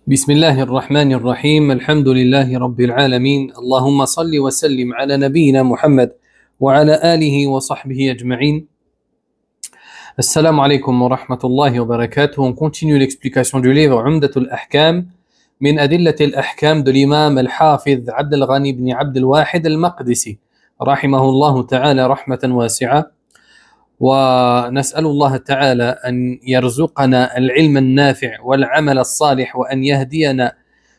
بسم الله الرحمن الرحيم الحمد لله رب العالمين اللهم صل وسلم على نبينا محمد وعلى آله وصحبه أجمعين. Assalamu alaikum wa rahmatullahi wa barakatuh. On continue l'explication du livre Umdatul Ahkam min Adillatil Ahkam de l'imam al-Hafiz Abdel Ghani ibn Abdel Wahid al-Maqdisi rahimahullah ta'ala rahmatan wasi'a. ونسأل الله تعالى أن يرزقنا العلم النافع والعمل الصالح وأن يهدينا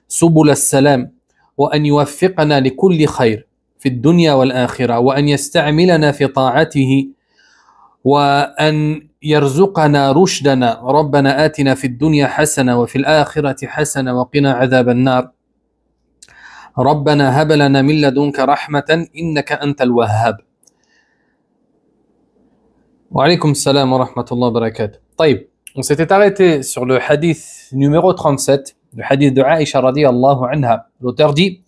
سبل السلام وأن يوفقنا لكل خير في الدنيا والآخرة وأن يستعملنا في طاعته وأن يرزقنا رشدنا. ربنا آتنا في الدنيا حسنة وفي الآخرة حسنة وقنا عذاب النار. ربنا هب لنا من لدنك رحمة إنك أنت الوهاب. Wa alaykum salam wa rahmatullahi wa barakatuh. طيب, on s'était arrêté sur le hadith numéro 37, le hadith de Aïcha radiyallahu anha. L'auteur dit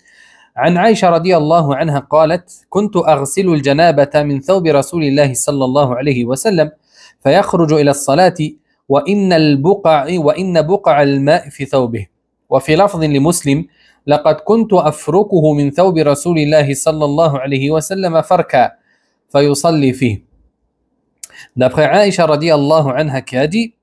عن عائشة رضي الله عنها قالت كنت أغسل الجنابة من ثوب رسول الله صلى الله عليه وسلم فيخرج إلى الصلاة وإن بقع الماء في ثوبه. وفي لفظ لمسلم لقد كنت أفركه من ثوب رسول الله صلى الله عليه وسلم فركا فيصلي فيه. D'après Aïcha radiyallahu anha qui a dit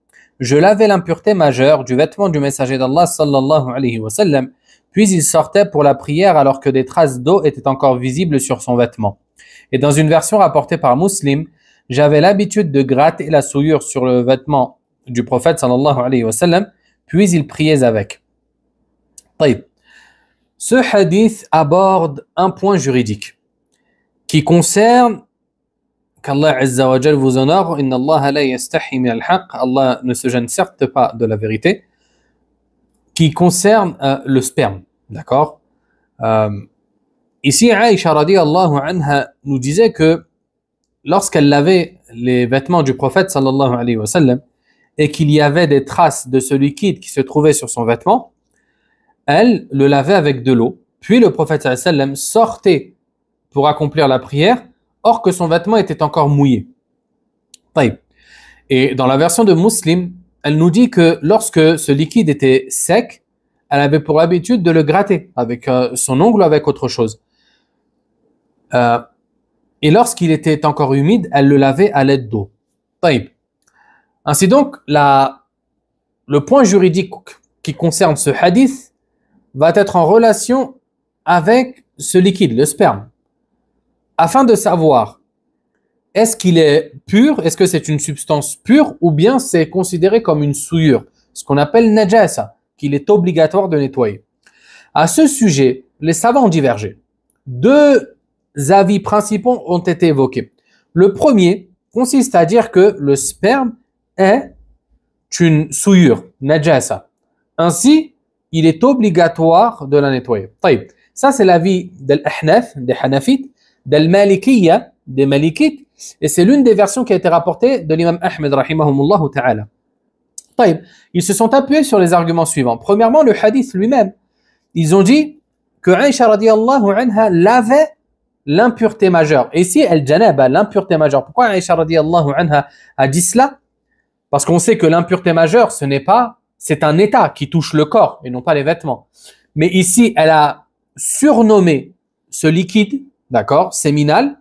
je lavais l'impureté majeure du vêtement du messager d'Allah sallallahu alayhi wa sallam, puis il sortait pour la prière alors que des traces d'eau étaient encore visibles sur son vêtement. Et dans une version rapportée par Muslim, j'avais l'habitude de gratter la souillure sur le vêtement du prophète sallallahu alayhi wa sallam, puis il priait avec. طيب. Ce hadith aborde un point juridique qui concerne qu'Allah Azza wa Jal vous honore, inna Allah la yastahi min al-haq, Allah ne se gêne certes pas de la vérité, qui concerne le sperme, d'accord. Ici, Aïcha radiyallahu anha nous disait que lorsqu'elle lavait les vêtements du prophète sallallahu alayhi wa sallam et qu'il y avait des traces de ce liquide qui se trouvait sur son vêtement, elle le lavait avec de l'eau, puis le prophète sallallahu alayhi wa sallam sortait pour accomplir la prière, or que son vêtement était encore mouillé. Et dans la version de Muslim, elle nous dit que lorsque ce liquide était sec, elle avait pour habitude de le gratter avec son ongle ou avec autre chose. Et lorsqu'il était encore humide, elle le lavait à l'aide d'eau. Ainsi donc, le point juridique qui concerne ce hadith va être en relation avec ce liquide, le sperme. Afin de savoir, est-ce qu'il est pur, est-ce que c'est une substance pure ou bien c'est considéré comme une souillure, ce qu'on appelle najasa, qu'il est obligatoire de nettoyer. À ce sujet, les savants ont divergé. Deux avis principaux ont été évoqués. Le premier consiste à dire que le sperme est une souillure, najasa. Ainsi, il est obligatoire de la nettoyer. Ça, c'est l'avis des Ahnaf, des Hanafites, del Malikiyya, des Malikites, et c'est l'une des versions qui a été rapportée de l'imam Ahmed rahimahumullah ta'ala. Ils se sont appuyés sur les arguments suivants. Premièrement, le hadith lui-même. Ils ont dit que Aïcha radiyallahu anha lavait l'impureté majeure. Et ici, el-janaba, l'impureté majeure. Pourquoi Aïcha radiyallahu anha a dit cela? Parce qu'on sait que l'impureté majeure, c'est un état qui touche le corps et non pas les vêtements. Mais ici, elle a surnommé ce liquide, d'accord, séminal,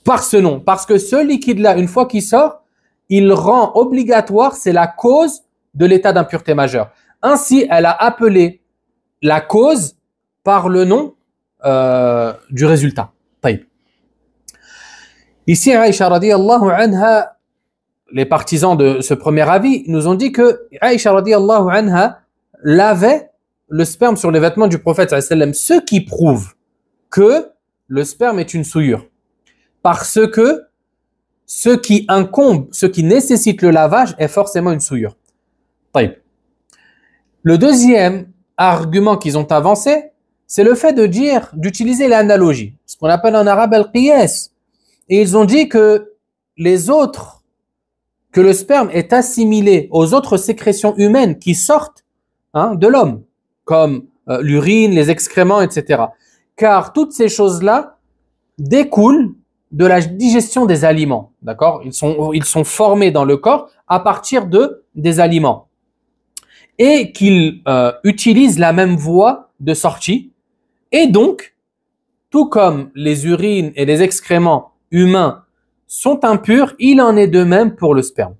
par ce nom. Parce que ce liquide-là, une fois qu'il sort, il rend obligatoire, c'est la cause de l'état d'impureté majeure. Ainsi, elle a appelé la cause par le nom du résultat. Ici, Aïcha radiyallahu anha, les partisans de ce premier avis, nous ont dit que Aïcha radiyallahu anha lavait le sperme sur les vêtements du prophète sallallahu alayhi wa sallam, ce qui prouve que le sperme est une souillure. Parce que ce qui incombe, ce qui nécessite le lavage est forcément une souillure. Le deuxième argument qu'ils ont avancé, c'est le fait d'utiliser l'analogie, ce qu'on appelle en arabe al-qiyas. Et ils ont dit que que le sperme est assimilé aux autres sécrétions humaines qui sortent de l'homme, comme l'urine, les excréments, etc. Car toutes ces choses-là découlent de la digestion des aliments, d'accord? Ils sont formés dans le corps à partir des aliments. et qu'ils utilisent la même voie de sortie. Et donc, tout comme les urines et les excréments humains sont impurs, il en est de même pour le sperme.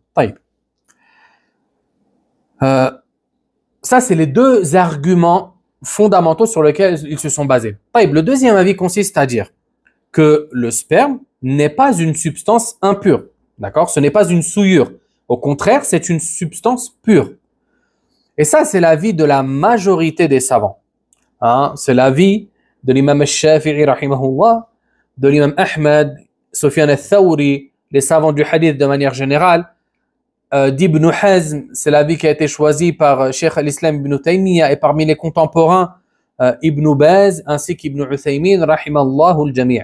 Ça, c'est les deux arguments fondamentaux sur lesquels ils se sont basés. Le deuxième avis consiste à dire que le sperme n'est pas une substance impure. D'accord? Ce n'est pas une souillure. Au contraire, c'est une substance pure. Et ça, c'est l'avis de la majorité des savants. Hein? C'est l'avis de l'imam al-Shafi'i, rahimahullah, de l'imam Ahmed, Sufyan al-Thawri, les savants du hadith de manière générale, d'Ibn Hazm, c'est l'avis qui a été choisi par Cheikh al-Islam Ibn Taymiyyah et parmi les contemporains, Ibn Baz ainsi qu'Ibn Uthaymin, rahimallahu al-jami'.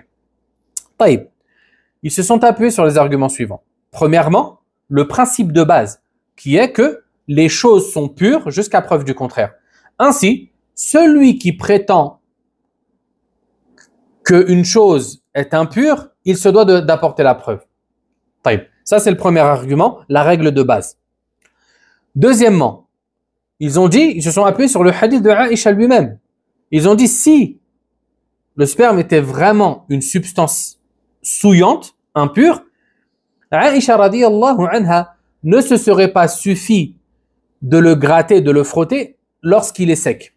Ils se sont appuyés sur les arguments suivants. Premièrement, le principe de base, qui est que les choses sont pures jusqu'à preuve du contraire. Ainsi, celui qui prétend qu'une chose est impure, il se doit d'apporter la preuve. Ça, c'est le premier argument, la règle de base. Deuxièmement, ils se sont appuyés sur le hadith de Aïcha lui-même. Ils ont dit, si le sperme était vraiment une substance souillante, impure, Aïcha radiyallahu anha ne se serait pas suffi de le gratter, de le frotter lorsqu'il est sec.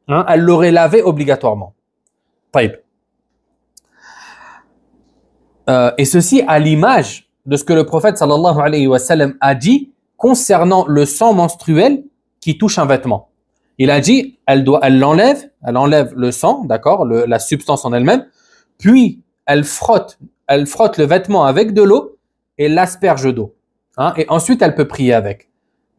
Hein, elle l'aurait lavé obligatoirement. Et ceci à l'image de ce que le prophète sallallahu alayhi wa sallam a dit concernant le sang menstruel qui touche un vêtement. Il a dit, elle enlève le sang, d'accord, la substance en elle-même, puis elle frotte le vêtement avec de l'eau et l'asperge d'eau. Hein, et ensuite, elle peut prier avec.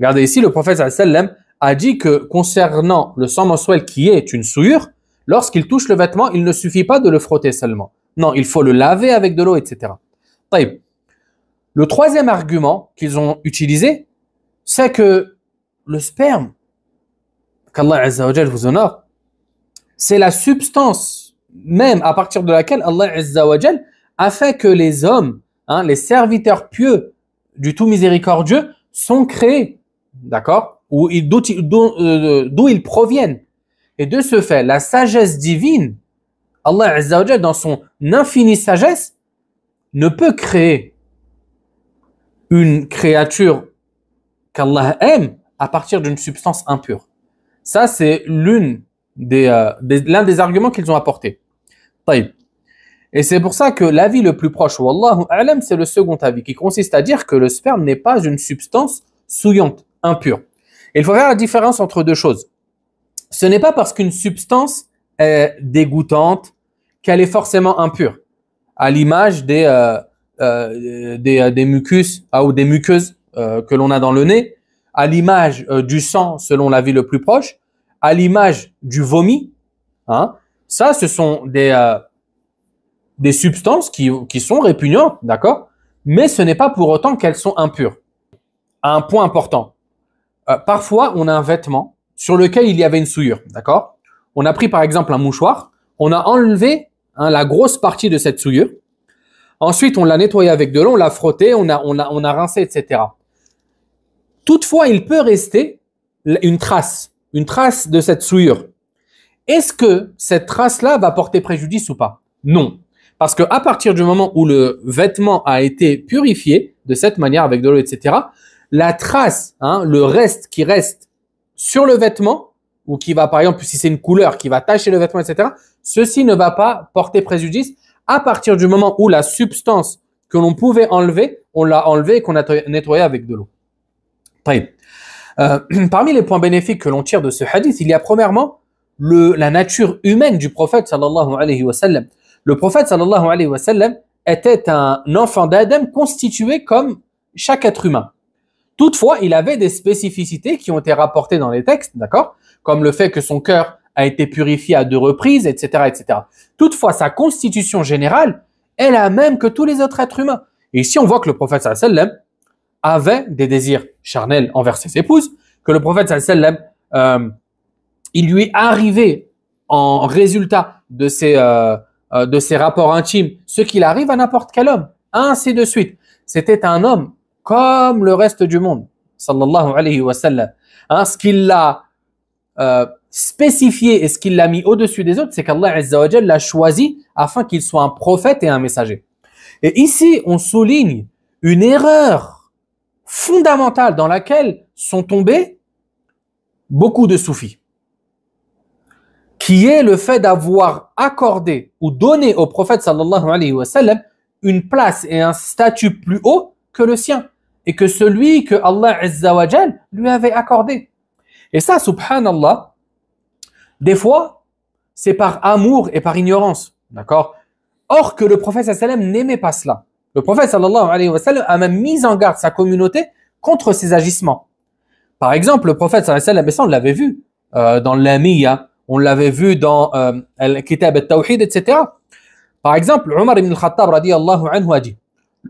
Regardez ici, le prophète sallallahu alayhi wa sallam a dit que concernant le sang menstruel qui est une souillure, lorsqu'il touche le vêtement, il ne suffit pas de le frotter seulement. Non, il faut le laver avec de l'eau, etc. Le troisième argument qu'ils ont utilisé, c'est que le sperme, qu'Allah Azza wa Jal vous honore, c'est la substance même à partir de laquelle Allah Azza wa Jal a fait que les hommes, les serviteurs pieux du tout miséricordieux, sont créés, d'accord, d'où ils proviennent. Et de ce fait, la sagesse divine, Allah Azza wa Jal, dans son infinie sagesse, ne peut créer une créature qu'Allah aime à partir d'une substance impure. Ça, c'est l'un des arguments qu'ils ont apportés. Et c'est pour ça que l'avis le plus proche, wallahu a'lam, c'est le second avis, qui consiste à dire que le sperme n'est pas une substance souillante, impure. Et il faut faire la différence entre deux choses. Ce n'est pas parce qu'une substance est dégoûtante qu'elle est forcément impure, à l'image des mucus ou des muqueuses que l'on a dans le nez, à l'image du sang selon l'avis le plus proche, à l'image du vomi. Hein. Ça, ce sont des substances qui sont répugnantes, d'accord, mais ce n'est pas pour autant qu'elles sont impures. Un point important. Parfois, on a un vêtement sur lequel il y avait une souillure, d'accord. On a pris par exemple un mouchoir, on a enlevé la grosse partie de cette souillure. Ensuite, on l'a nettoyé avec de l'eau, on l'a frotté, on a rincé, etc. Toutefois, il peut rester une trace de cette souillure. Est-ce que cette trace-là va porter préjudice ou pas? Non. Parce qu'à partir du moment où le vêtement a été purifié de cette manière, avec de l'eau, etc., la trace, le reste qui reste sur le vêtement, ou qui va, par exemple, si c'est une couleur qui va tacher le vêtement, etc., ceci ne va pas porter préjudice à partir du moment où la substance que l'on pouvait enlever, on l'a enlevée et qu'on a nettoyé avec de l'eau. Parmi les points bénéfiques que l'on tire de ce hadith, il y a premièrement la nature humaine du prophète sallallahu alayhi wa sallam. Le prophète sallallahu alayhi wa sallam était un enfant d'Adam constitué comme chaque être humain. Toutefois, il avait des spécificités qui ont été rapportées dans les textes, d'accord, comme le fait que son cœur a été purifié à 2 reprises, etc., etc. Toutefois, sa constitution générale est la même que tous les autres êtres humains. Et ici, on voit que le prophète sallallahu alayhi wa sallam avait des désirs charnels envers ses épouses, que le prophète sallallahu alayhi wa sallam, il lui arrivait en résultat de ses rapports intimes ce qu'il arrive à n'importe quel homme, ainsi de suite. C'était un homme comme le reste du monde, sallallahu alayhi wa sallam, hein, ce qu'il l'a spécifié et ce qu'il l'a mis au-dessus des autres, c'est qu'Allah Azza wa Jalla l'a choisi afin qu'il soit un prophète et un messager. Et ici, on souligne une erreur fondamentale dans laquelle sont tombés beaucoup de soufis, qui est le fait d'avoir accordé ou donné au prophète sallallahu alayhi wa sallam une place et un statut plus haut que le sien et que celui que Allah Azza wa Jalla lui avait accordé. Et ça, subhanallah, des fois, c'est par amour et par ignorance, d'accord? Or que le prophète sallallahu alayhi wa sallam n'aimait pas cela. Le prophète sallallahu alayhi wa sallam a même mis en garde sa communauté contre ces agissements. Par exemple, le prophète sallallahu alayhi wa sallam, ça on l'avait vu dans l'Amiyya, on l'avait vu dans Kitab al-Tawhid, etc. Par exemple, Omar ibn al-Khattab radiyallahu anhu a dit,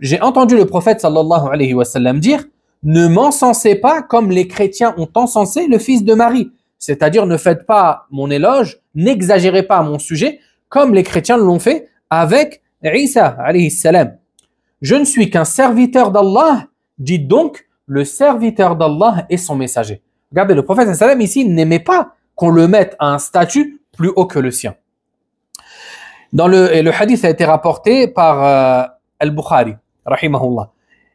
j'ai entendu le prophète sallallahu alayhi wa sallam dire, ne m'encensez pas comme les chrétiens ont encensé le fils de Marie. C'est-à-dire, ne faites pas mon éloge, n'exagérez pas mon sujet, comme les chrétiens l'ont fait avec Isa alayhi salam. Je ne suis qu'un serviteur d'Allah, dit donc le serviteur d'Allah et son messager. Regardez, le prophète sallallahu alayhi wa sallam ici n'aimait pas qu'on le mette à un statut plus haut que le sien. Le hadith a été rapporté par Al-Bukhari, rahimahullah.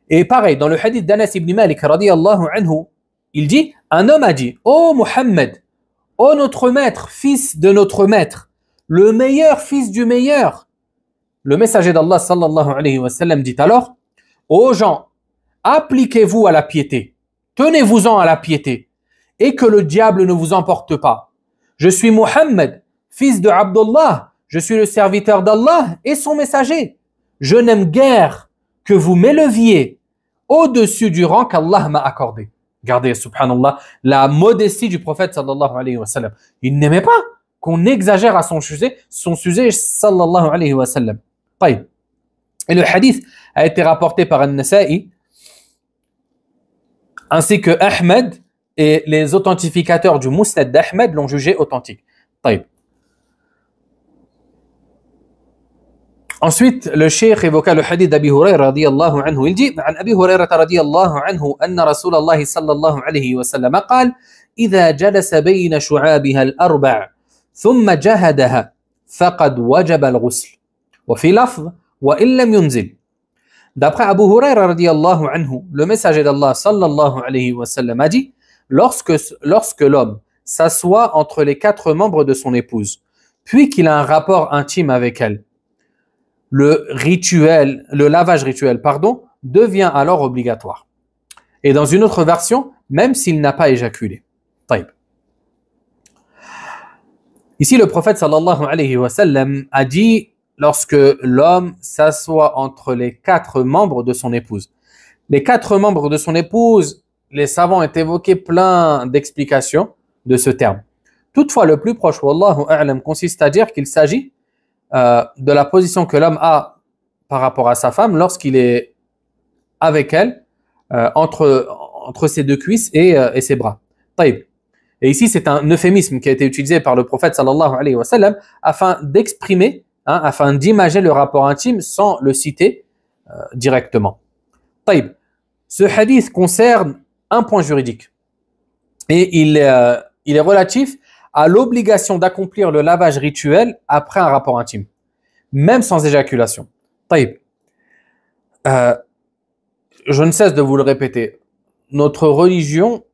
Et pareil, dans le hadith d'Anas ibn Malik, radiyallahu anhu, il dit, un homme a dit, ô Muhammad, ô notre maître, fils de notre maître, le meilleur fils du meilleur. Le messager d'Allah, sallallahu alayhi wa sallam, dit alors, ô gens, appliquez-vous à la piété, tenez-vous-en à la piété, et que le diable ne vous emporte pas. Je suis Muhammad, fils de Abdullah, je suis le serviteur d'Allah et son messager. Je n'aime guère que vous m'éleviez au-dessus du rang qu'Allah m'a accordé. Regardez, subhanallah, la modestie du prophète sallallahu alayhi wa sallam. Il n'aimait pas qu'on exagère à son sujet sallallahu alayhi wa sallam. Et le hadith a été rapporté par An-Nasa'i ainsi que Ahmed et les authentificateurs du Musnad d'Ahmed l'ont jugé authentique. Ensuite, le cheikh évoqua le hadith d'Abi Hurayra radiyallahu anhu. Il dit, عن أبي هريرة رضي الله عنه أن رسول الله صلى الله عليه وسلم قال إذا جلس بين شعابها الأربع ثم جهدها فقد وجب الغسل وفي لفظ وإن لم ينزل. D'après Abu Hurayra radiyallahu anhu, le messager d'Allah sallallahu alayhi wa sallam a dit, lorsque l'homme s'assoit entre les quatre membres de son épouse, puis qu'il a un rapport intime avec elle, le lavage rituel, devient alors obligatoire. Et dans une autre version, même s'il n'a pas éjaculé. Taïb. Ici, le prophète sallallahu alayhi wa sallam a dit, lorsque l'homme s'assoit entre les quatre membres de son épouse. Les quatre membres de son épouse, les savants ont évoqué plein d'explications de ce terme. Toutefois, le plus proche, wallahu a'lam, consiste à dire qu'il s'agit de la position que l'homme a par rapport à sa femme lorsqu'il est avec elle, entre ses deux cuisses et ses bras. Taïb. Et ici, c'est un euphémisme qui a été utilisé par le prophète sallallahu alayhi wa sallam afin d'exprimer, afin d'imager le rapport intime sans le citer directement. Taïb. Ce hadith concerne un point juridique et il est relatif à l'obligation d'accomplir le lavage rituel après un rapport intime, même sans éjaculation. Taïb. Je ne cesse de vous le répéter. Notre religion,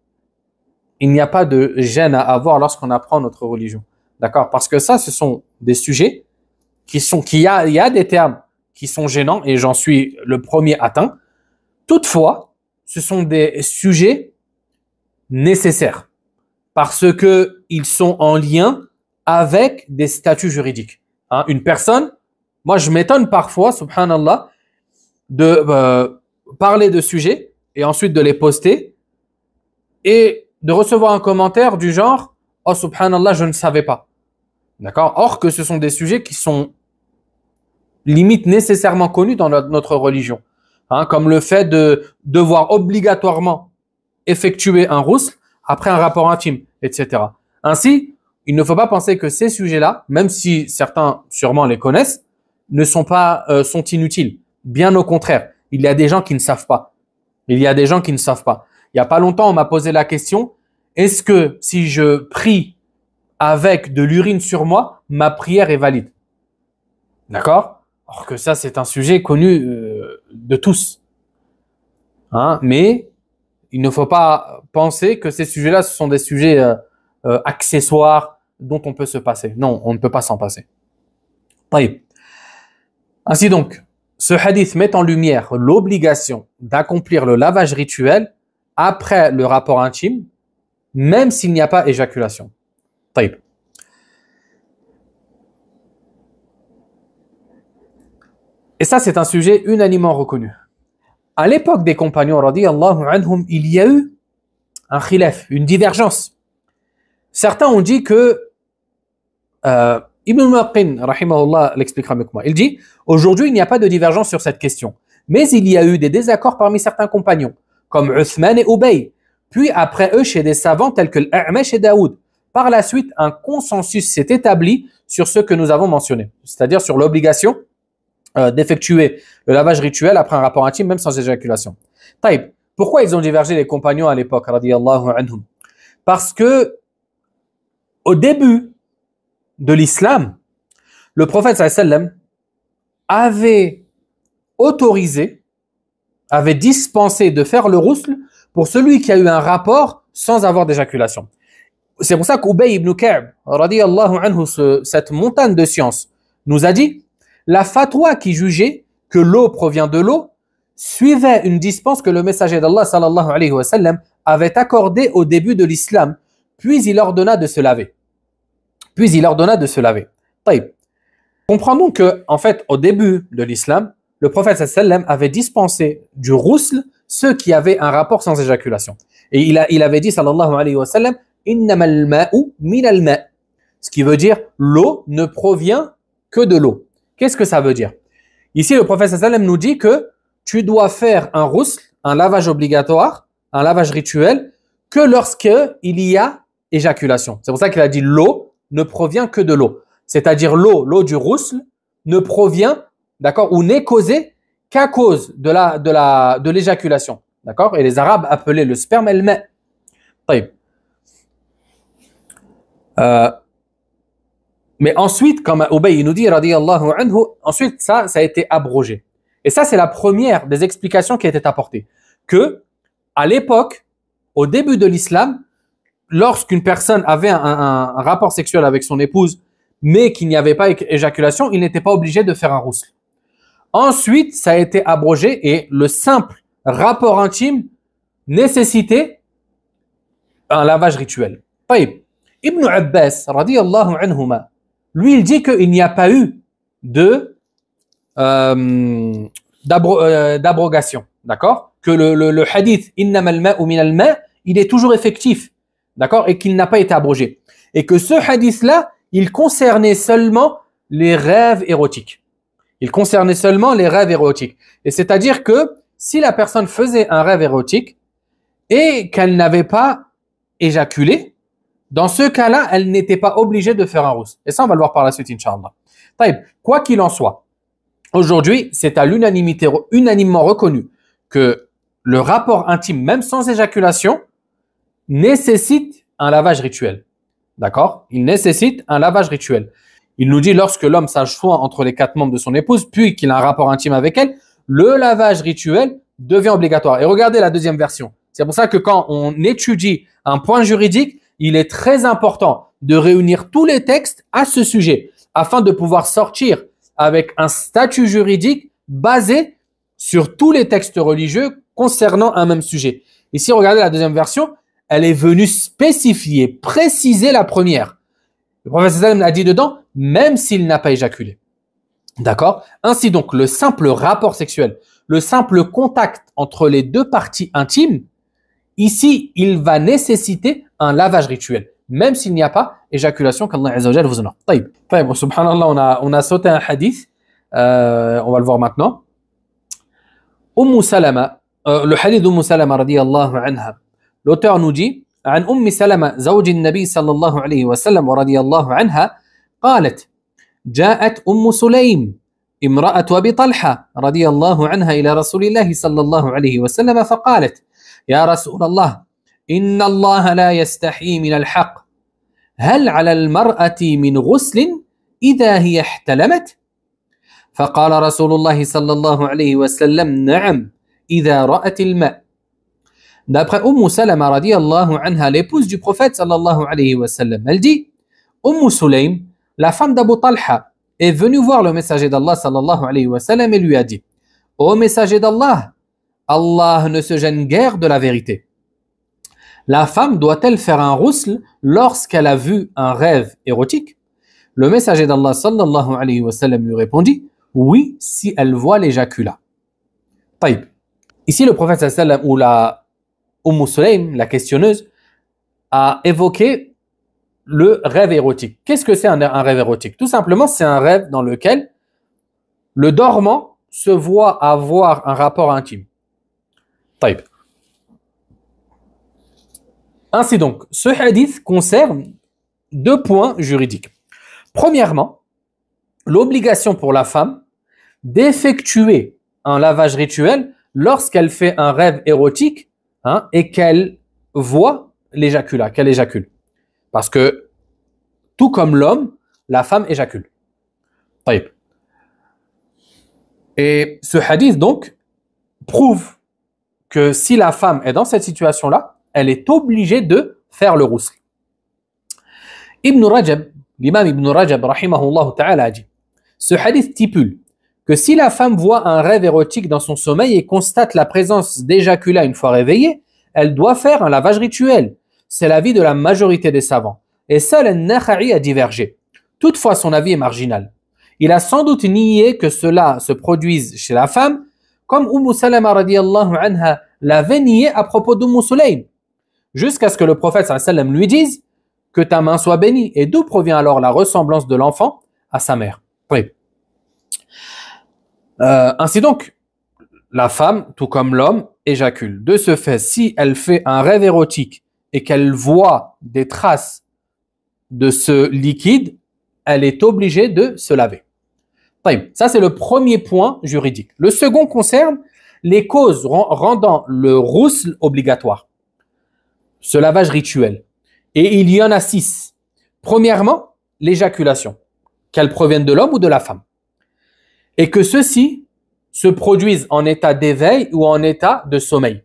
il n'y a pas de gêne à avoir lorsqu'on apprend notre religion. D'accord? Parce que ça, ce sont des sujets il y a des termes qui sont gênants et j'en suis le premier atteint. Toutefois, ce sont des sujets nécessaires parce que ils sont en lien avec des statuts juridiques. Une personne, moi je m'étonne parfois, subhanallah, de parler de sujets et ensuite de les poster et de recevoir un commentaire du genre « Oh subhanallah, je ne savais pas ». D'accord? Or que ce sont des sujets qui sont limite nécessairement connus dans notre religion. Comme le fait de devoir obligatoirement effectuer un ghusl après un rapport intime, etc. Ainsi, il ne faut pas penser que ces sujets-là, même si certains sûrement les connaissent, sont inutiles. Bien au contraire, il y a des gens qui ne savent pas. Il y a des gens qui ne savent pas. Il n'y a pas longtemps, on m'a posé la question, est-ce que si je prie avec de l'urine sur moi, ma prière est valide? D'accord? Alors que ça, c'est un sujet connu de tous. Hein? Mais il ne faut pas penser que ces sujets-là, ce sont des sujets accessoires dont on peut se passer. Non, on ne peut pas s'en passer. Taïb. Ainsi donc, ce hadith met en lumière l'obligation d'accomplir le lavage rituel après le rapport intime, même s'il n'y a pas éjaculation. Taïb. Et ça, c'est un sujet unanimement reconnu. À l'époque des compagnons, radiyallahu anhum, il y a eu un khilaf, une divergence. Certains ont dit que Ibn al-Maqin, rahimahullah, l'expliquera mieux que moi. Il dit, aujourd'hui, il n'y a pas de divergence sur cette question. Mais il y a eu des désaccords parmi certains compagnons, comme Uthman et Ubay. Puis après eux, chez des savants tels que l'A'mash et Daoud. Par la suite, un consensus s'est établi sur ce que nous avons mentionné, c'est-à-dire sur l'obligation d'effectuer le lavage rituel après un rapport intime, même sans éjaculation. Taïb, pourquoi ils ont divergé les compagnons à l'époque, radiyallahu anhum? Parce que au début de l'islam, le prophète sallam avait autorisé, avait dispensé de faire le rousl pour celui qui a eu un rapport sans avoir d'éjaculation. C'est pour ça qu'Ubay ibn Ka'b, radiyallahu anhu, cette montagne de science, nous a dit la fatwa qui jugeait que l'eau provient de l'eau suivait une dispense que le messager d'Allah sallallahu alayhi wa sallam avait accordée au début de l'islam, puis il ordonna de se laver. Taïb. Comprenons que, en fait, au début de l'islam, le prophète sallam avait dispensé du rousl ceux qui avaient un rapport sans éjaculation. Et il avait dit, sallallahu alayhi wa sallam, innamal ma'u minal ma'. Ce qui veut dire, l'eau ne provient que de l'eau. Qu'est-ce que ça veut dire? Ici, le prophète sallam nous dit que tu dois faire un rousl, un lavage obligatoire, un lavage rituel, que lorsqu'il y a éjaculation. C'est pour ça qu'il a dit l'eau ne provient que de l'eau. C'est-à-dire l'eau du rousl ne provient, d'accord, ou n'est causée qu'à cause de l'éjaculation. D'accord? Et les Arabes appelaient le sperme el-ma'. Mais ensuite, comme Ubay nous dit, radiyallahu anhu, ensuite ça a été abrogé. Et ça, c'est la première des explications qui a été apportée. Que, à l'époque, au début de l'islam, lorsqu'une personne avait un rapport sexuel avec son épouse, mais qu'il n'y avait pas éjaculation, il n'était pas obligé de faire un rousl. Ensuite, ça a été abrogé et le simple rapport intime nécessitait un lavage rituel. Taïb. Ibn Abbas, radiyallahu anhuma, lui, il dit qu'il n'y a pas eu d'abrogation, d'accord? Que le hadith « Innamal ma'u minal ma'» il est toujours effectif, d'accord? Et qu'il n'a pas été abrogé. Et que ce hadith-là, il concernait seulement les rêves érotiques. Et c'est-à-dire que si la personne faisait un rêve érotique et qu'elle n'avait pas éjaculé, dans ce cas-là, elle n'était pas obligée de faire un rousl. Et ça, on va le voir par la suite, Inch'Allah. Quoi qu'il en soit, aujourd'hui, c'est à l'unanimité, unanimement reconnu que le rapport intime, même sans éjaculation, nécessite un lavage rituel. D'accord? Il nécessite un lavage rituel. Il nous dit, lorsque l'homme s'assoit entre les quatre membres de son épouse, puis qu'il a un rapport intime avec elle, le lavage rituel devient obligatoire. Et regardez la deuxième version. C'est pour ça que quand on étudie un point juridique, il est très important de réunir tous les textes à ce sujet afin de pouvoir sortir avec un statut juridique basé sur tous les textes religieux concernant un même sujet. Ici, regardez la deuxième version, elle est venue spécifier, préciser la première. Le prophète sallam a dit dedans, même s'il n'a pas éjaculé. D'accord? Ainsi donc, le simple rapport sexuel, le simple contact entre les deux parties intimes, ici, il va nécessiter un lavage rituel, même s'il n'y a pas éjaculation qu'Allah Azza wa Jalla vous en a. Taïb, subhanallah, on a sauté un hadith, on va le voir maintenant. Salama, le hadith Salama radiyallahu anha, l'auteur nous dit عن سلمة زوج النبي صلى الله عليه وسلم ورضي الله عنها قالت جاءت سليم امرأة أبي طلحة رضي الله عنها إلى رسول الله صلى الله عليه وسلم فقالت Ya Rasulallah, inna Allah la yastahi min al-haq. هل على المرأة من غسل إذا هي احتلمت؟ فقال رسول الله صلى الله عليه وسلم نعم إذا رأت الماء. D'après Salama radiyallahu anha, l'épouse du prophète sallallahu alayhi wa sallam, elle dit Sulaym, la femme d'Abu Talha, est venue voir le messager d'Allah sallallahu alayhi wa sallam et lui a dit Ô messager d'Allah, Allah ne se gêne guère de la vérité. La femme doit-elle faire un ghusl lorsqu'elle a vu un rêve érotique? Le messager d'Allah sallallahu alayhi wa sallam lui répondit oui, si elle voit l'éjaculat. Taïb. Ici, le prophète sallallahu ou la Sulaym, la questionneuse, a évoqué le rêve érotique. Qu'est-ce que c'est un rêve érotique? Tout simplement, c'est un rêve dans lequel le dormant se voit avoir un rapport intime. Taïb. Ainsi donc, ce hadith concerne deux points juridiques. Premièrement, l'obligation pour la femme d'effectuer un lavage rituel lorsqu'elle fait un rêve érotique et qu'elle voit l'éjaculat, qu'elle éjacule. Parce que, tout comme l'homme, la femme éjacule. Taïb. Et ce hadith donc prouve que si la femme est dans cette situation-là, elle est obligée de faire le ghusl. Ibn Rajab, l'imam Ibn Rajab, rahimahullah ta'ala, a dit ce hadith stipule que si la femme voit un rêve érotique dans son sommeil et constate la présence d'éjaculat une fois réveillée, elle doit faire un lavage rituel. C'est l'avis de la majorité des savants. Et seul An-Nakha'i a divergé. Toutefois, son avis est marginal. Il a sans doute nié que cela se produise chez la femme, comme Salama radiyallahu anha l'avait nié à propos Sulaym, jusqu'à ce que le prophète sallam lui dise que ta main soit bénie. Et d'où provient alors la ressemblance de l'enfant à sa mère? Oui. Ainsi donc, la femme, tout comme l'homme, éjacule. De ce fait, si elle fait un rêve érotique et qu'elle voit des traces de ce liquide, elle est obligée de se laver. Ça, c'est le premier point juridique. Le second concerne les causes rendant le ghusl obligatoire, ce lavage rituel. Et il y en a 6. Premièrement, l'éjaculation, qu'elle provienne de l'homme ou de la femme. Et que ceux-ci se produisent en état d'éveil ou en état de sommeil.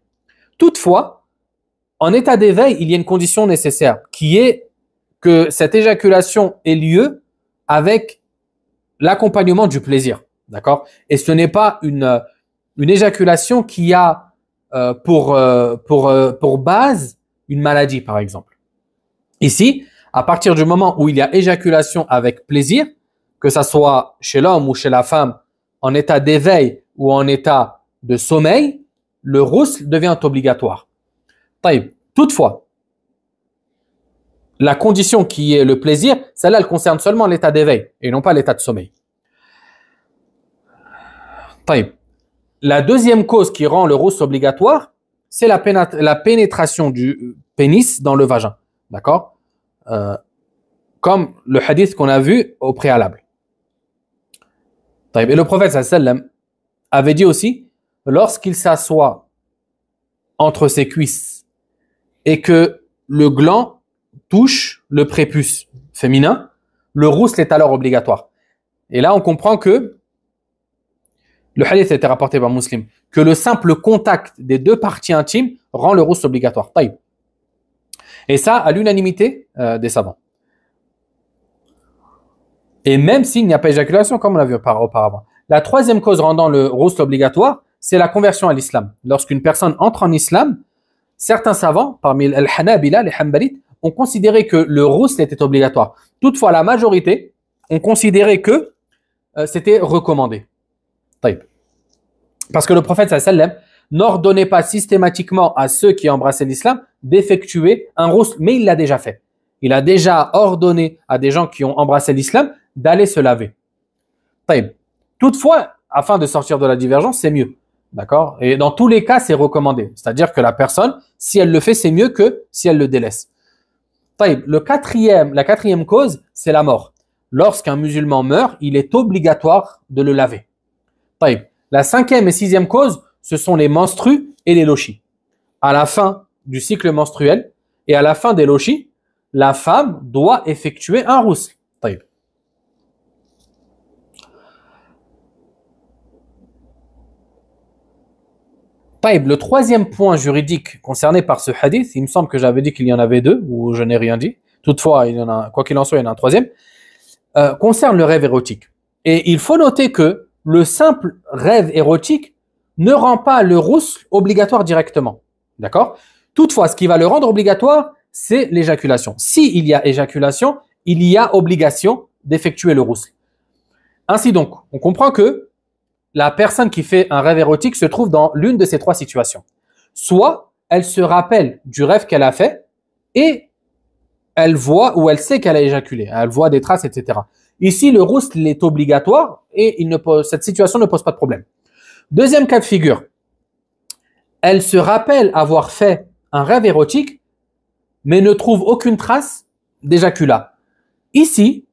Toutefois, en état d'éveil, il y a une condition nécessaire, qui est que cette éjaculation ait lieu avec l'accompagnement du plaisir. D'accord? Et ce n'est pas une éjaculation qui a pour base une maladie, par exemple. Ici, à partir du moment où il y a éjaculation avec plaisir, que ça soit chez l'homme ou chez la femme, en état d'éveil ou en état de sommeil, le ghusl devient obligatoire. Toutefois, la condition qui est le plaisir, celle-là, elle concerne seulement l'état d'éveil et non pas l'état de sommeil. La deuxième cause qui rend le ghusl obligatoire, c'est la pénétration du pénis dans le vagin. D'accord? Comme le hadith qu'on a vu au préalable. Et le prophète sallam avait dit aussi, lorsqu'il s'assoit entre ses cuisses et que le gland touche le prépuce féminin, le ghusl est alors obligatoire. Et là, on comprend que le hadith a été rapporté par Muslim, que le simple contact des deux parties intimes rend le ghusl obligatoire. Et ça, à l'unanimité des savants. Et même s'il n'y a pas éjaculation, comme on l'a vu auparavant. La troisième cause rendant le ghusl obligatoire, c'est la conversion à l'islam. Lorsqu'une personne entre en islam, certains savants, parmi les Hanabila, les Hanbalites, ont considéré que le ghusl était obligatoire. Toutefois, la majorité ont considéré que c'était recommandé. Parce que le prophète sallam n'ordonnait pas systématiquement à ceux qui embrassaient l'islam d'effectuer un ghusl, mais il l'a déjà fait. Il a déjà ordonné à des gens qui ont embrassé l'islam d'aller se laver. Toutefois, afin de sortir de la divergence, c'est mieux. D'accord? Et dans tous les cas, c'est recommandé. C'est-à-dire que la personne, si elle le fait, c'est mieux que si elle le délaisse. La quatrième cause, c'est la mort. Lorsqu'un musulman meurt, il est obligatoire de le laver. La cinquième et sixième cause, ce sont les menstrues et les lochis. à la fin du cycle menstruel et à la fin des lochis, la femme doit effectuer un rousl. طيب. طيب, le troisième point juridique concerné par ce hadith, il me semble que j'avais dit qu'il y en avait deux, ou je n'ai rien dit. Toutefois, il y en a, quoi qu'il en soit, il y en a un troisième, concerne le rêve érotique. Et il faut noter que le simple rêve érotique ne rend pas le rousl obligatoire directement. D'accord? Toutefois, ce qui va le rendre obligatoire, c'est l'éjaculation. S'il y a éjaculation, il y a obligation d'effectuer le rousl. Ainsi donc, on comprend que la personne qui fait un rêve érotique se trouve dans l'une de ces trois situations. Soit elle se rappelle du rêve qu'elle a fait et elle voit ou elle sait qu'elle a éjaculé. Elle voit des traces, etc. Ici, le rousl est obligatoire et cette situation ne pose pas de problème. Deuxième cas de figure. Elle se rappelle avoir fait un rêve érotique mais ne trouve aucune trace d'éjaculat. Ici,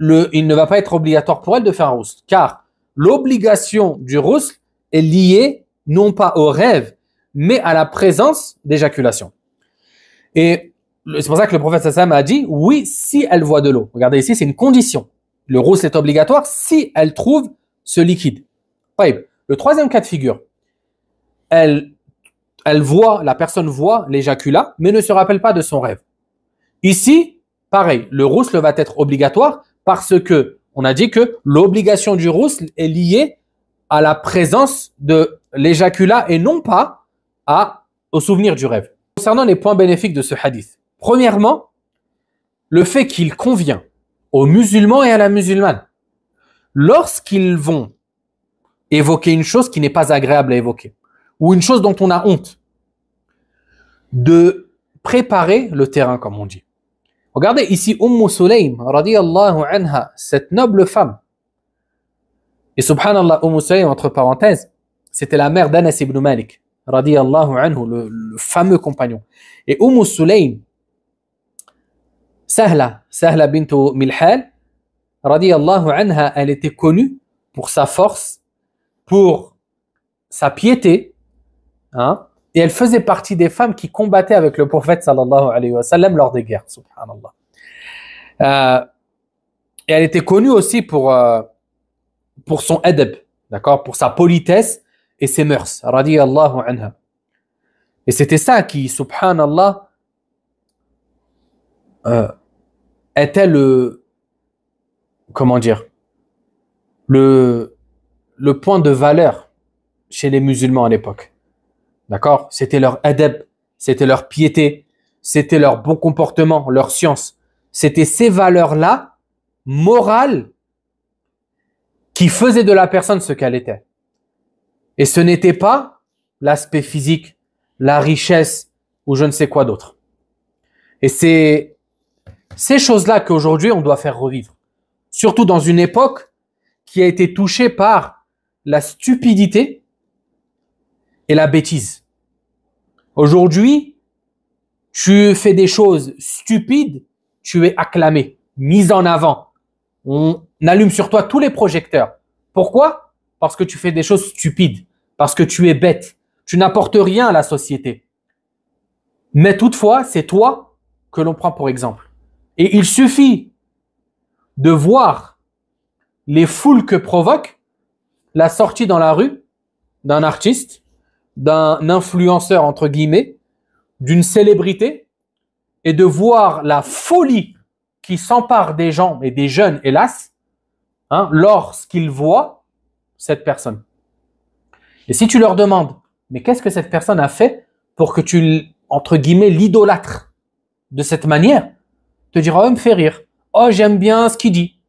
il ne va pas être obligatoire pour elle de faire un rousl car l'obligation du rousl est liée non pas au rêve, mais à la présence d'éjaculation. Et c'est pour ça que le prophète sallam a dit, oui, si elle voit de l'eau. Regardez ici, c'est une condition. Le rousl est obligatoire si elle trouve ce liquide. Le troisième cas de figure, la personne voit l'éjaculat, mais ne se rappelle pas de son rêve. Ici, pareil, le rousl va être obligatoire parce que on a dit que l'obligation du rousl est liée à la présence de l'éjaculat et non pas au souvenir du rêve. Concernant les points bénéfiques de ce hadith, premièrement, le fait qu'il convient aux musulmans et à la musulmane, lorsqu'ils vont évoquer une chose qui n'est pas agréable à évoquer, ou une chose dont on a honte, de préparer le terrain, comme on dit. Regardez ici Sulaym, radiyallahu anha, cette noble femme. Et subhanallah, Sulaym, entre parenthèses, c'était la mère d'Anas ibn Malik, radiyallahu anhu, le fameux compagnon. Et Sulaym, Sahla bintu Milhal, radiyallahu anha, elle était connue pour sa force, pour sa piété, hein, et elle faisait partie des femmes qui combattaient avec le prophète sallallahu alayhi wa sallam lors des guerres, subhanallah. Et elle était connue aussi pour son adab, d'accord, pour sa politesse et ses mœurs, radiyallahu anha. Et c'était ça qui, subhanallah, était le point de valeur chez les musulmans à l'époque. D'accord? C'était leur adab, c'était leur piété, c'était leur bon comportement, leur science. C'était ces valeurs-là, morales, qui faisaient de la personne ce qu'elle était. Et ce n'était pas l'aspect physique, la richesse ou je ne sais quoi d'autre. Et c'est ces choses-là qu'aujourd'hui on doit faire revivre. Surtout dans une époque qui a été touchée par la stupidité et la bêtise. Aujourd'hui, tu fais des choses stupides, tu es acclamé, mis en avant. On allume sur toi tous les projecteurs. Pourquoi? Parce que tu fais des choses stupides, parce que tu es bête, tu n'apportes rien à la société. Mais toutefois, c'est toi que l'on prend pour exemple. Et il suffit de voir les foules que provoque la sortie dans la rue d'un artiste, d'un influenceur entre guillemets, d'une célébrité, et de voir la folie qui s'empare des gens et des jeunes, hélas, hein, lorsqu'ils voient cette personne. Et si tu leur demandes, mais qu'est-ce que cette personne a fait pour que tu, entre guillemets, l'idolâtres de cette manière, te dira, oh, me fait rire, oh, j'aime bien ce qu'il dit.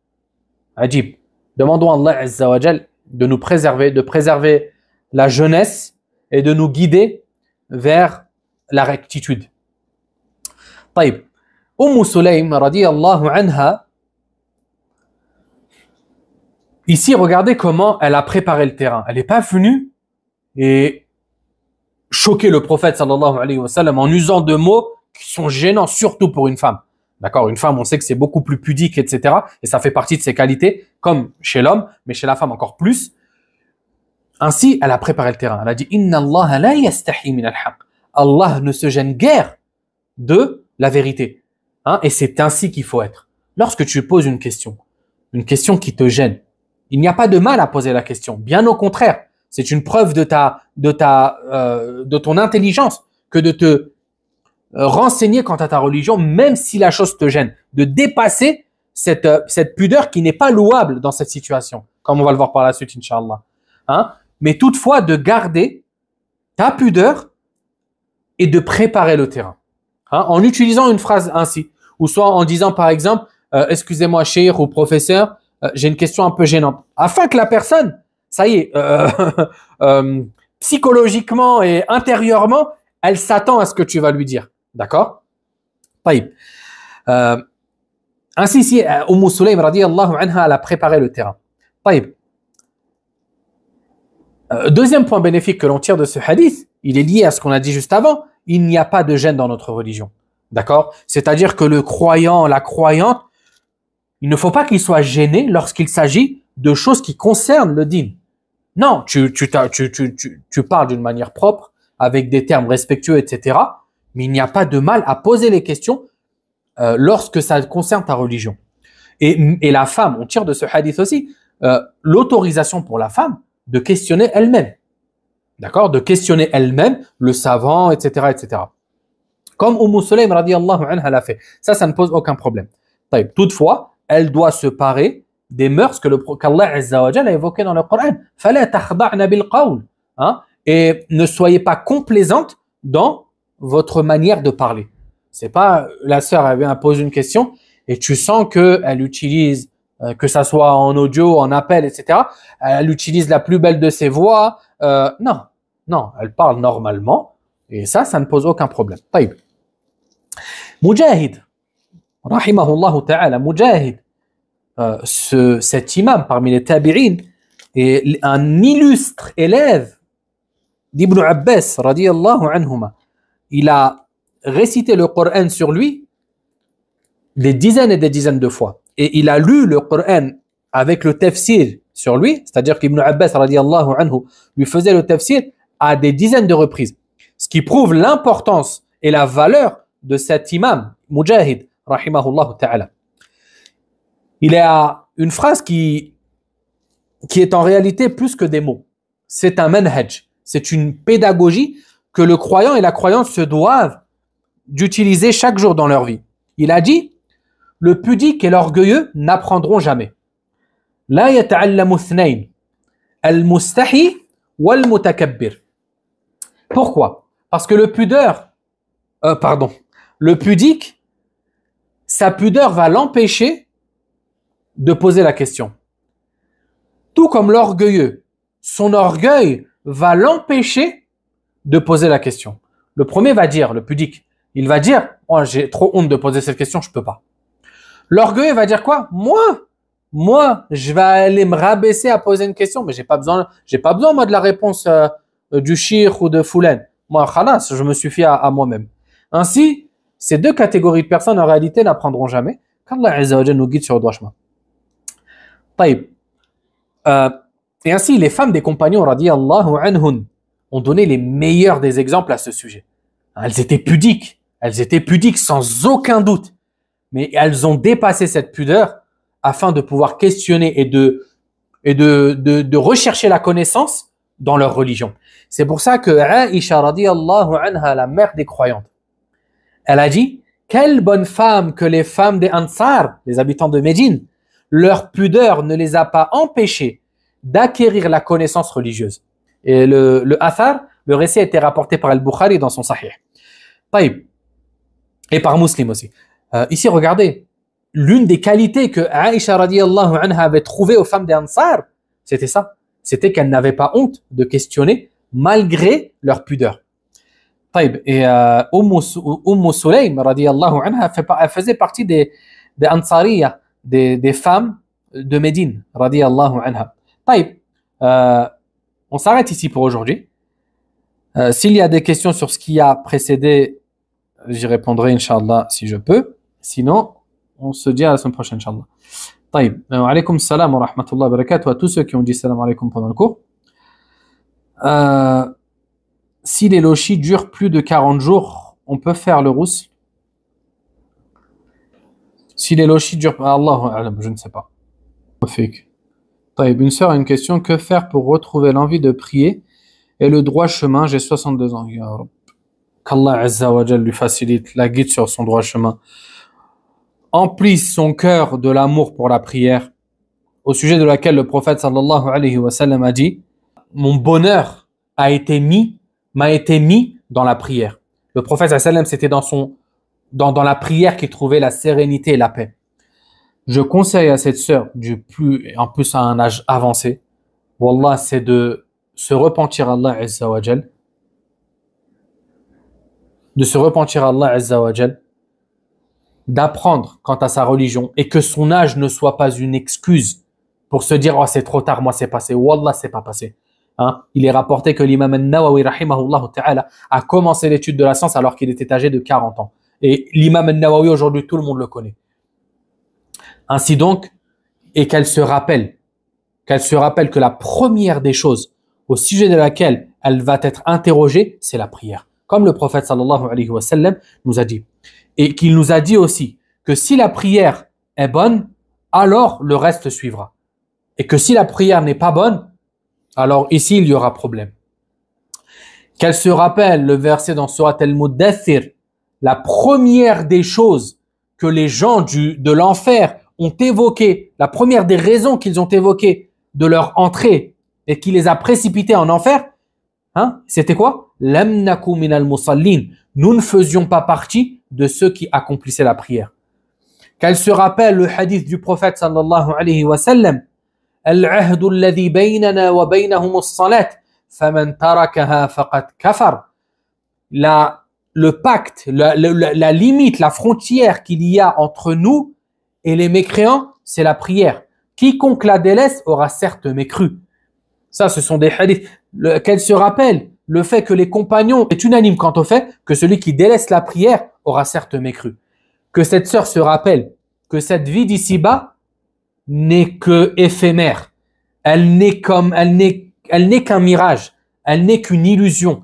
Ajib. Demandons à Allah Azza wa Jal de nous préserver, de préserver la jeunesse et de nous guider vers la rectitude. طيب. Sulaym radiyallahu anha, ici regardez comment elle a préparé le terrain. Elle n'est pas venue et choquer le prophète sallallahu alayhi wa sallam en usant de mots qui sont gênants, surtout pour une femme. D'accord, une femme, on sait que c'est beaucoup plus pudique, etc. Et ça fait partie de ses qualités, comme chez l'homme, mais chez la femme encore plus. Ainsi, elle a préparé le terrain. Elle a dit, Inna Allah la yastahi min al-haq. Allah ne se gêne guère de la vérité. Hein, et c'est ainsi qu'il faut être. Lorsque tu poses une question qui te gêne, il n'y a pas de mal à poser la question. Bien au contraire, c'est une preuve de ton intelligence que de te renseigner quant à ta religion, même si la chose te gêne, de dépasser cette pudeur qui n'est pas louable dans cette situation, comme on va le voir par la suite, Inch'Allah. Hein? Mais toutefois, de garder ta pudeur et de préparer le terrain. Hein? En utilisant une phrase ainsi, ou soit en disant par exemple, excusez-moi, cheikh ou professeur, j'ai une question un peu gênante, afin que la personne, ça y est, psychologiquement et intérieurement, elle s'attend à ce que tu vas lui dire. D'accord? Taïb. Ainsi, ici, Sulaym, radiyallahu anha, elle a préparé le terrain. Taïb. Deuxième point bénéfique que l'on tire de ce hadith, il est lié à ce qu'on a dit juste avant, il n'y a pas de gêne dans notre religion. D'accord? C'est-à-dire que le croyant, la croyante, il ne faut pas qu'il soit gêné lorsqu'il s'agit de choses qui concernent le dîn. Non, tu parles d'une manière propre, avec des termes respectueux, etc. Mais il n'y a pas de mal à poser les questions lorsque ça concerne ta religion. Et la femme, on tire de ce hadith aussi, l'autorisation pour la femme de questionner elle-même. D'accord? De questionner elle-même le savant, etc., etc. Comme Sulaym radiyallahu anha l'a fait. Ça ne pose aucun problème. Toutefois, elle doit se parer des mœurs qu'Allah Azza wa Jalla a évoquées dans le Coran. Fala takhda'na bil qawl. Et ne soyez pas complaisante dans votre manière de parler. C'est pas la sœur, elle vient poser une question et tu sens qu'elle utilise, que ça soit en audio, en appel, etc. Elle utilise la plus belle de ses voix. Non, elle parle normalement et ça ne pose aucun problème. Taïb. Mujahid, rahimahullah ta'ala, Mujahid, cet imam parmi les tabi'in est un illustre élève d'Ibn Abbas, radiyallahu anhuma. Il a récité le Coran sur lui des dizaines et des dizaines de fois. Et il a lu le Coran avec le tafsir sur lui, c'est-à-dire qu'Ibn Abbas, radiyallahu anhu, lui faisait le tafsir à des dizaines de reprises. Ce qui prouve l'importance et la valeur de cet imam, Mujahid, rahimahullah ta'ala. Il y a une phrase qui est en réalité plus que des mots. C'est un manhaj. C'est une pédagogie que le croyant et la croyante se doivent d'utiliser chaque jour dans leur vie. Il a dit, le pudique et l'orgueilleux n'apprendront jamais. La yata'allamu ithnayn, al-mustahi wal-mutakabbir. Pourquoi? Parce que le pudique, sa pudeur va l'empêcher de poser la question. Tout comme l'orgueilleux, son orgueil va l'empêcher de poser la question. Le premier va dire, le pudique, il va dire, oh, j'ai trop honte de poser cette question, je peux pas. L'orgueilleux va dire quoi? Moi, je vais aller me rabaisser à poser une question, mais j'ai pas besoin moi de la réponse du shir ou de Foulen. Moi, khalas, je me suffis à moi-même. Ainsi, ces deux catégories de personnes en réalité n'apprendront jamais. Qu'Allah Azza wa Jalla nous guide sur le droit chemin. Taïb. Et ainsi, les femmes des compagnons radiyallahu anhun ont donné les meilleurs des exemples à ce sujet. Elles étaient pudiques sans aucun doute, mais elles ont dépassé cette pudeur afin de pouvoir questionner et de rechercher la connaissance dans leur religion. C'est pour ça que Aïcha radiyallahu anha, la mère des croyantes, elle a dit, quelle bonne femme que les femmes des Ansar, les habitants de Médine, leur pudeur ne les a pas empêchés d'acquérir la connaissance religieuse. Et le athar, le récit a été rapporté par Al-Bukhari dans son Sahih. Taïb. Et par Muslim aussi. Ici, regardez, l'une des qualités que Aïcha radiyallahu anha avait trouvées aux femmes des Ansar, c'était ça. C'était qu'elles n'avaient pas honte de questionner malgré leur pudeur. Taïb. Et Sulaym radiyallahu anha, elle faisait partie des Ansariya, des femmes de Médine radiyallahu anha. Taïb. On s'arrête ici pour aujourd'hui. S'il y a des questions sur ce qui a précédé, j'y répondrai, Inch'Allah, si je peux. Sinon, on se dit à la semaine prochaine, Inch'Allah. Taïb. Alaykoum salam wa rahmatullahi wa barakatuh à tous ceux qui ont dit salam alaykoum pendant le cours. Si les lochis durent plus de 40 jours, on peut faire le rousse. Si les lochis durent... Allahu a'lam, je ne sais pas. Une sœur a une question. Que faire pour retrouver l'envie de prier et le droit chemin? J'ai 62 ans. Ya Rab. Qu'Allah Azza wa Jal lui facilite la guide sur son droit chemin. Emplisse son cœur de l'amour pour la prière, au sujet de laquelle le prophète sallallahu alayhi wa sallam a dit: mon bonheur m'a été mis dans la prière. Le prophète sallallahu alayhi wa sallam, c'était dans la prière qu'il trouvait la sérénité et la paix. Je conseille à cette sœur, en plus à un âge avancé, wallah, c'est de se repentir à Allah Azza wa Jal, d'apprendre quant à sa religion, et que son âge ne soit pas une excuse pour se dire: oh, c'est trop tard, moi c'est passé. Wallah, c'est pas passé. Hein? Il est rapporté que l'imam al-Nawawi rahimahullah ta'ala a commencé l'étude de la science alors qu'il était âgé de 40 ans. Et l'imam al-Nawawi, aujourd'hui, tout le monde le connaît. Ainsi donc, et qu'elle se rappelle que la première des choses au sujet de laquelle elle va être interrogée, c'est la prière. Comme le prophète sallallahu alayhi wa sallam nous a dit. Et qu'il nous a dit aussi que si la prière est bonne, alors le reste suivra. Et que si la prière n'est pas bonne, alors ici il y aura problème. Qu'elle se rappelle le verset dans Surat al-Muddathir, la première des choses que les gens de l'enfer ont évoqué, la première des raisons qu'ils ont évoquées de leur entrée et qui les a précipités en enfer, hein, c'était quoi? Lam naku minal musallin. Nous ne faisions pas partie de ceux qui accomplissaient la prière. Qu'elle se rappelle le hadith du prophète sallallahu alayhi wa sallam: Al-ahdu alladhi baynana wa baynahum as-salat, faman tarakaha faqad kafar. Le pacte, la limite, la frontière qu'il y a entre nous et les mécréants, c'est la prière. Quiconque la délaisse aura certes mécru. Ça, ce sont des hadiths. Qu'elle se rappelle le fait que les compagnons est unanime quant au fait que celui qui délaisse la prière aura certes mécru. Que cette sœur se rappelle que cette vie d'ici-bas n'est que éphémère. Elle n'est qu'un mirage. Elle n'est qu'une illusion.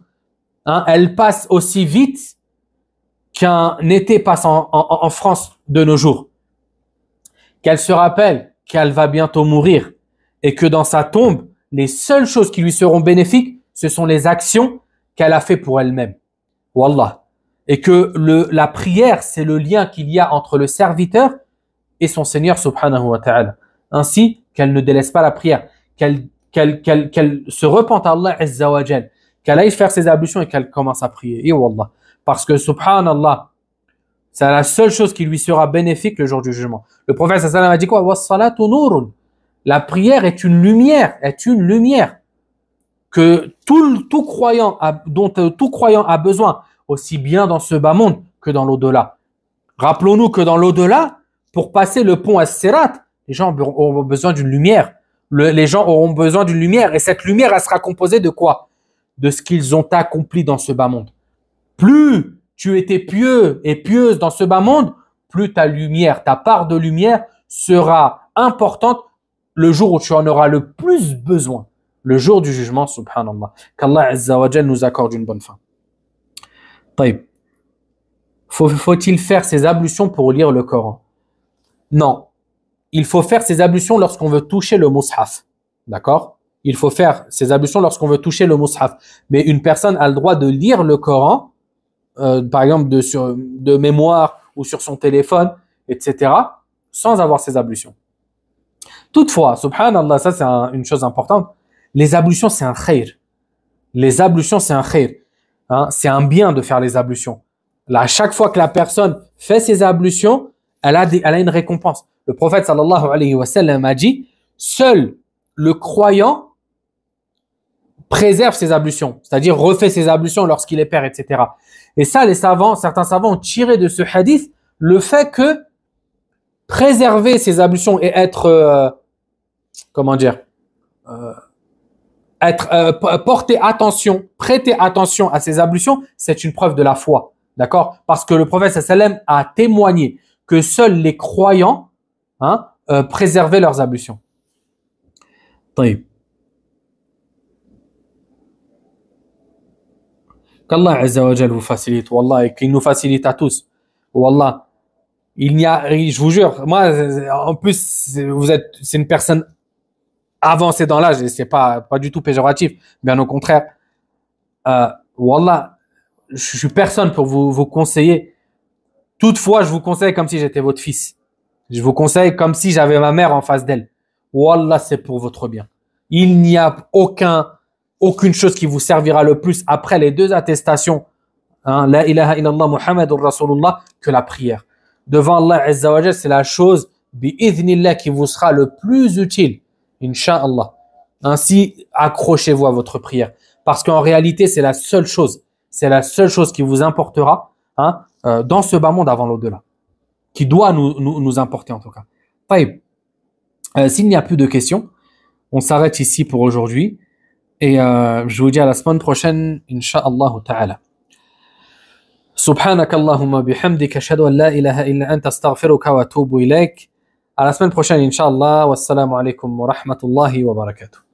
Hein, elle passe aussi vite qu'un été passe en France de nos jours. Qu'elle se rappelle qu'elle va bientôt mourir et que dans sa tombe, les seules choses qui lui seront bénéfiques, ce sont les actions qu'elle a fait pour elle-même. Wallah. Et que la prière, c'est le lien qu'il y a entre le serviteur et son Seigneur subhanahu wa ta'ala. Ainsi qu'elle ne délaisse pas la prière, qu'elle se repente à Allah azza wa jal, qu'elle aille faire ses ablutions et qu'elle commence à prier. Et wallah. Parce que subhanallah, c'est la seule chose qui lui sera bénéfique le jour du jugement. Le prophète sallallahu alayhi wa sallam a dit quoi? Was-salatu nurun. La prière est une lumière, que tout croyant dont tout croyant a besoin, aussi bien dans ce bas monde que dans l'au-delà. Rappelons-nous que dans l'au-delà, pour passer le pont as-sirat, les gens auront besoin d'une lumière. Les gens auront besoin d'une lumière, et cette lumière, elle sera composée de quoi? De ce qu'ils ont accompli dans ce bas monde. Plus tu étais pieux et pieuse dans ce bas monde, plus ta lumière, ta part de lumière sera importante le jour où tu en auras le plus besoin, le jour du jugement, subhanallah. Qu'Allah Azza wa Jal nous accorde une bonne fin. Taïb. Faut-il faire ses ablutions pour lire le Coran? Non. Il faut faire ses ablutions lorsqu'on veut toucher le mushaf. D'accord? Il faut faire ses ablutions lorsqu'on veut toucher le mushaf. Mais une personne a le droit de lire le Coran, par exemple de mémoire ou sur son téléphone, etc., sans avoir ses ablutions. Toutefois, subhanallah, ça c'est une chose importante, les ablutions c'est un khayr. Les ablutions c'est un khayr. Hein, c'est un bien de faire les ablutions. Là, à chaque fois que la personne fait ses ablutions, elle a une récompense. Le prophète sallallahu alayhi wa sallam a dit: seul le croyant préserve ses ablutions, c'est-à-dire refait ses ablutions lorsqu'il est père, etc. Et ça, certains savants ont tiré de ce hadith le fait que préserver ses ablutions et être, porter attention, prêter attention à ses ablutions, c'est une preuve de la foi, d'accord? Parce que le prophète sallallahu alayhi wa sallam a témoigné que seuls les croyants préservaient leurs ablutions. طيب. Qu'Allah Azza wa Jal vous facilite, Wallah, et qu'il nous facilite à tous. Wallah, je vous jure, moi, en plus, c'est une personne avancée dans l'âge, et c'est pas du tout péjoratif, bien au contraire. Wallah, je suis personne pour vous conseiller. Toutefois, je vous conseille comme si j'étais votre fils. Je vous conseille comme si j'avais ma mère en face d'elle. Wallah, c'est pour votre bien. Il n'y a aucune chose qui vous servira le plus après les deux attestations, hein, La ilaha illallah Muhammadur Rasulullah, que la prière. Devant Allah Azza wa Jal, c'est la chose bi'idhnillah qui vous sera le plus utile, Inch'Allah. Ainsi, accrochez-vous à votre prière. Parce qu'en réalité, c'est la seule chose qui vous importera, hein, dans ce bas monde avant l'au-delà. Qui doit nous importer en tout cas. Taïb. S'il n'y a plus de questions, on s'arrête ici pour aujourd'hui. Et je vous dis à la semaine prochaine, Inch'Allah ta'ala. سبحانك اللهم بحمدك أشهد أن لا إله إلا أنت أستغفرك وأتوب إليك. À la semaine prochaine, Inch'Allah. Wassalamu alaikum wa rahmatullahi wa barakatuh.